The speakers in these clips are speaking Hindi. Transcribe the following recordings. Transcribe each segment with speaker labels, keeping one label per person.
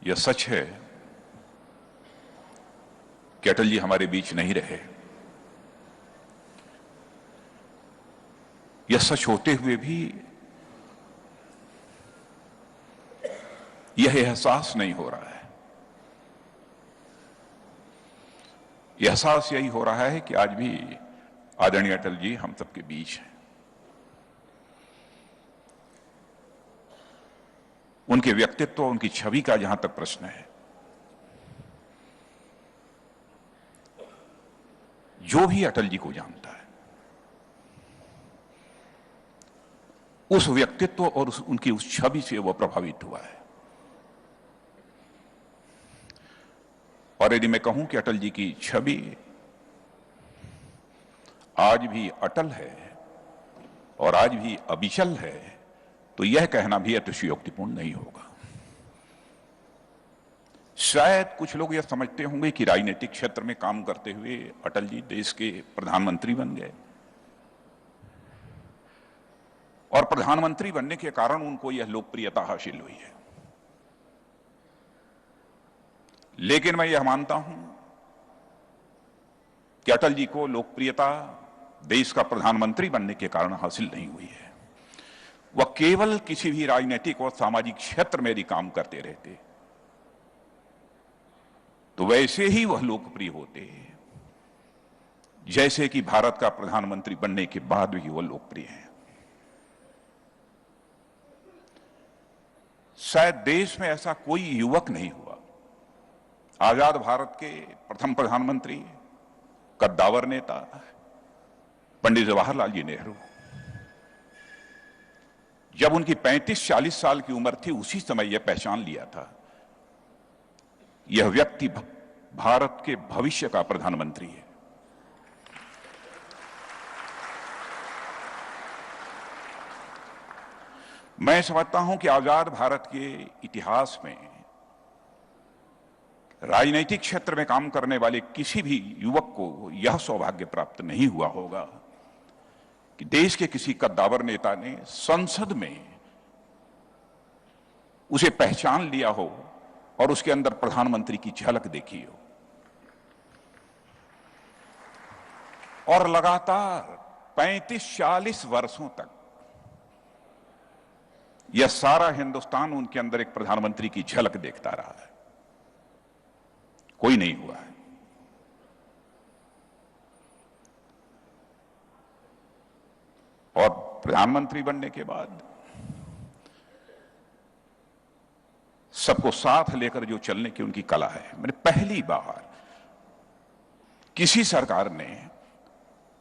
Speaker 1: यह सच है कि अटल जी हमारे बीच नहीं रहे। यह सच होते हुए भी यह एहसास नहीं हो रहा है। यह एहसास यही हो रहा है कि आज भी आदरणीय अटल जी हम सबके बीच हैं। उनके व्यक्तित्व, उनकी छवि का जहां तक प्रश्न है, जो भी अटल जी को जानता है, उस व्यक्तित्व और उनकी उस छवि से वह प्रभावित हुआ है। और यदि मैं कहूं कि अटल जी की छवि आज भी अटल है और आज भी अविचल है, तो यह कहना भी अतिशयोक्तिपूर्ण नहीं होगा। शायद कुछ लोग यह समझते होंगे कि राजनीतिक क्षेत्र में काम करते हुए अटल जी देश के प्रधानमंत्री बन गए और प्रधानमंत्री बनने के कारण उनको यह लोकप्रियता हासिल हुई है। लेकिन मैं यह मानता हूं कि अटल जी को लोकप्रियता देश का प्रधानमंत्री बनने के कारण हासिल नहीं हुई है। वह केवल किसी भी राजनीतिक और सामाजिक क्षेत्र में यदि काम करते रहते तो वैसे ही वह लोकप्रिय होते जैसे कि भारत का प्रधानमंत्री बनने के बाद भी वह लोकप्रिय हैं। शायद देश में ऐसा कोई युवक नहीं हुआ, आजाद भारत के प्रथम प्रधानमंत्री, कद्दावर नेता पंडित जवाहरलाल जी नेहरू, जब उनकी 35-40 साल की उम्र थी, उसी समय यह पहचान लिया था यह व्यक्ति भारत के भविष्य का प्रधानमंत्री है। मैं समझता हूं कि आजाद भारत के इतिहास में राजनीतिक क्षेत्र में काम करने वाले किसी भी युवक को यह सौभाग्य प्राप्त नहीं हुआ होगा कि देश के किसी कद्दावर नेता ने संसद में उसे पहचान लिया हो और उसके अंदर प्रधानमंत्री की झलक देखी हो। और लगातार 35-40 वर्षों तक यह सारा हिंदुस्तान उनके अंदर एक प्रधानमंत्री की झलक देखता रहा है। कोई नहीं हुआ है। और प्रधानमंत्री बनने के बाद सबको साथ लेकर जो चलने की उनकी कला है, मैंने पहली बार किसी सरकार ने,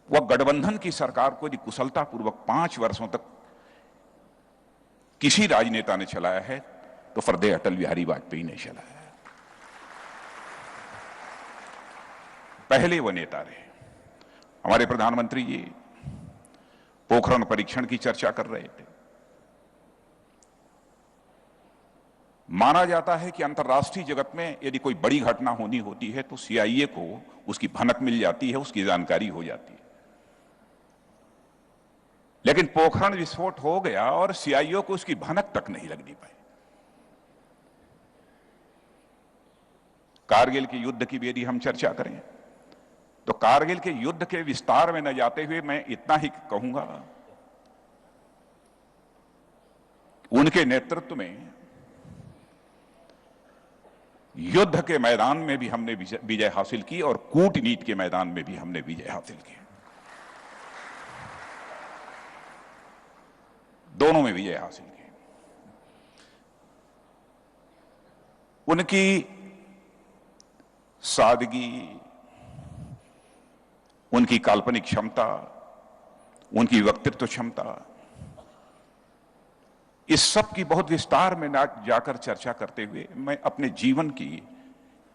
Speaker 1: वह गठबंधन की सरकार को यदि कुशलतापूर्वक 5 वर्षों तक किसी राजनेता ने चलाया है तो फर्दे अटल बिहारी वाजपेयी ने चलाया है। पहले वह नेता रहे। हमारे प्रधानमंत्री जी पोखरण परीक्षण की चर्चा कर रहे थे। माना जाता है कि अंतर्राष्ट्रीय जगत में यदि कोई बड़ी घटना होनी होती है तो सीआईए को उसकी भनक मिल जाती है, उसकी जानकारी हो जाती है। लेकिन पोखरण विस्फोट हो गया और सीआईए को उसकी भनक तक नहीं लगनी पाई। कारगिल के युद्ध की भी यदि हम चर्चा करें तो कारगिल के युद्ध के विस्तार में न जाते हुए मैं इतना ही कहूंगा, उनके नेतृत्व में युद्ध के मैदान में भी हमने विजय हासिल की और कूटनीति के मैदान में भी हमने विजय हासिल की। दोनों में विजय हासिल की। उनकी सादगी, उनकी काल्पनिक क्षमता, उनकी व्यक्तित्व क्षमता, इस सब की बहुत विस्तार में ना जाकर चर्चा करते हुए मैं अपने जीवन की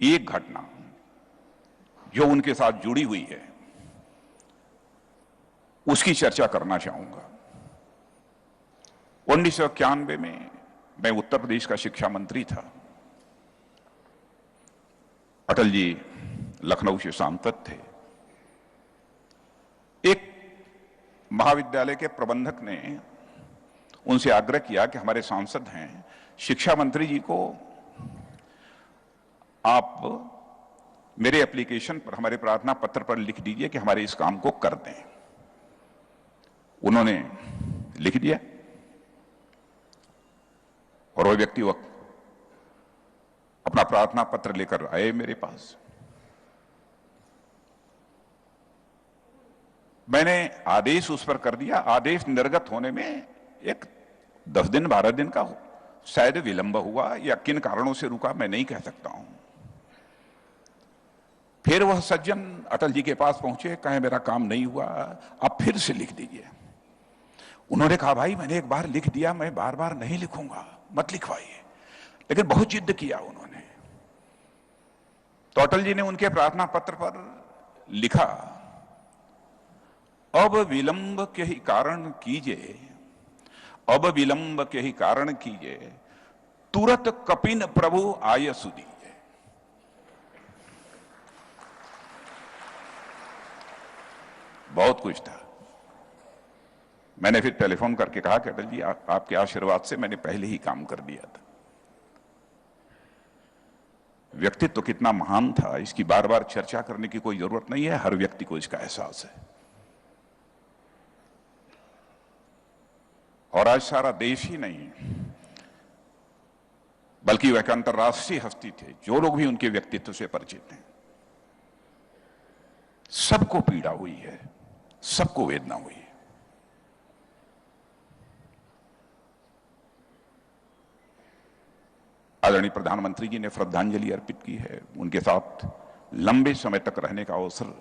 Speaker 1: एक घटना जो उनके साथ जुड़ी हुई है उसकी चर्चा करना चाहूंगा। 1991 में मैं उत्तर प्रदेश का शिक्षा मंत्री था। अटल जी लखनऊ से सांसद थे। एक महाविद्यालय के प्रबंधक ने उनसे आग्रह किया कि हमारे सांसद हैं, शिक्षा मंत्री जी को आप मेरे एप्लीकेशन पर, हमारे प्रार्थना पत्र पर लिख दीजिए कि हमारे इस काम को कर दें। उन्होंने लिख दिया और वो व्यक्ति अपना प्रार्थना पत्र लेकर आए मेरे पास। मैंने आदेश उस पर कर दिया। आदेश निर्गत होने में एक 10 दिन 12 दिन का शायद विलंब हुआ, या किन कारणों से रुका मैं नहीं कह सकता हूं। फिर वह सज्जन अटल जी के पास पहुंचे, कहे मेरा काम नहीं हुआ, आप फिर से लिख दीजिए। उन्होंने कहा भाई मैंने एक बार लिख दिया, मैं बार बार नहीं लिखूंगा, मत लिखवाइए। लेकिन बहुत जिद किया उन्होंने। तो अटल जी ने उनके प्रार्थना पत्र पर लिखा, अब विलंब के ही कारण कीजिए, अब विलंब के ही कारण कीजिए, तुरत कपिन प्रभु आय सुदीजिए। बहुत कुछ था। मैंने फिर टेलीफोन करके कहा कि अटल जी आपके आशीर्वाद से मैंने पहले ही काम कर दिया था। व्यक्तित्व तो कितना महान था, इसकी बार बार चर्चा करने की कोई जरूरत नहीं है, हर व्यक्ति को इसका एहसास है। और आज सारा देश ही नहीं बल्कि वह एक अंतर्राष्ट्रीय हस्ती थे। जो लोग भी उनके व्यक्तित्व से परिचित हैं, सबको पीड़ा हुई है, सबको वेदना हुई है। आदरणीय प्रधानमंत्री जी ने श्रद्धांजलि अर्पित की है। उनके साथ लंबे समय तक रहने का अवसर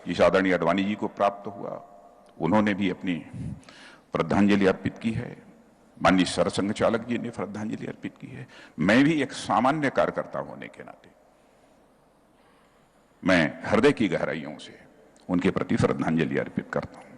Speaker 1: जिस आदरणीय अडवाणी जी को प्राप्त हुआ, उन्होंने भी अपनी श्रद्धांजलि अर्पित की है। माननीय सरसंघ चालक जी ने श्रद्धांजलि अर्पित की है। मैं भी एक सामान्य कार्यकर्ता होने के नाते मैं हृदय की गहराइयों से उनके प्रति श्रद्धांजलि अर्पित करता हूं।